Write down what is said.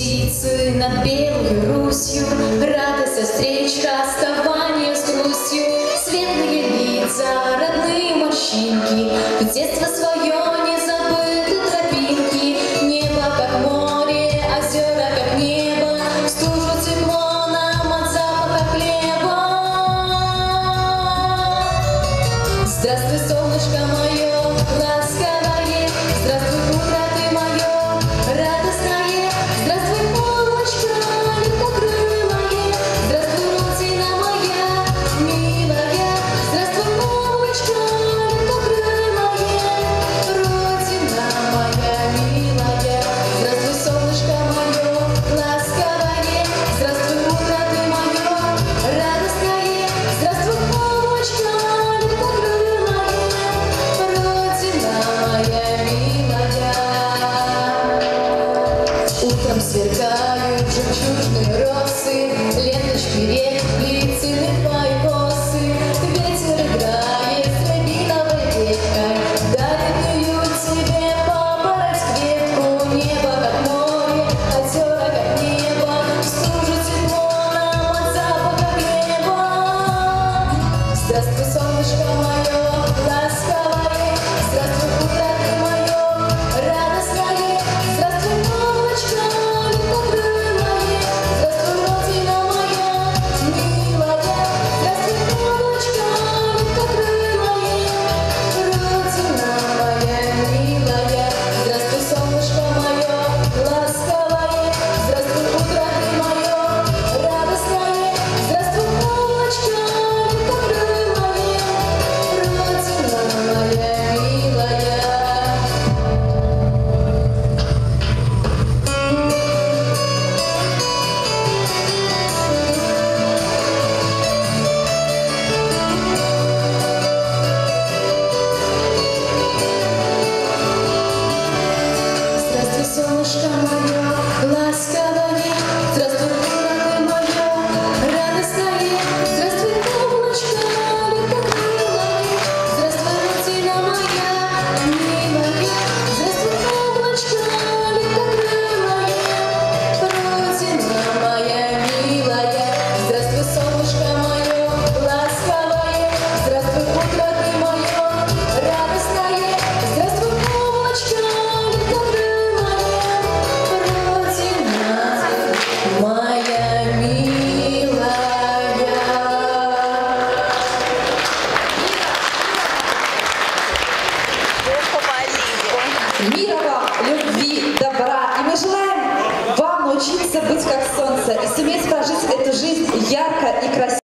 птицы над белой Русью, радость от встреч, расставания с грустью, светлые лица, родные морщинки, в детство свое не забыты тропинки, небо как море, озера как небо, в стужу тепло нам от запаха хлеба. Здравствуй, солнышко мое, ласковое, здравствуй, утро ты мое, радостное, здравствуй, облачко легкокрылое, здравствуй, родина моя, милая, здравствуй, облачко легкокрылое, родина моя, милая, здравствуй, солнышко мое, ласковое, здравствуй, утро ты мое, радостное, здравствуй, облачко легкокрылое, родина моя, милая. Утром сверкают жемчужные росы, ленточки рек, плетены твои косы. Ветер играет с рябиновой веткой, дарит ее тебе папороть кветку. Небо как море, озера как небо, в стужу тепло нам от запаха хлеба. Здравствуй, солнышко мое, ласковое, здравствуй, утро ты мое, радостное, здравствуй, облачко легкокрылое, здравствуй, родина моя, милая, здравствуй, облачко легкокрылое, родина моя, милая, здравствуй, солнышко мое, ласковое, здравствуй, утро ты мое, радостное, здравствуй, облачко легкокрылое, родина моя, милая. Здравствуй, солнышко мое, ласковое, здравствуй, утро ты мое, радостное, здравствуй, облачко легкокрылое, здравствуй, родина моя, милая, здравствуй, облачко легкокрылое, родина моя, милая, здравствуй, солнышко мое, ласковое, здравствуй, утро ты мое, радостное, здравствуй, облачко легкокрылое, родина моя, милая. Мира вам, любви, добра. И мы желаем вам научиться быть как солнце и суметь прожить эту жизнь ярко и красиво.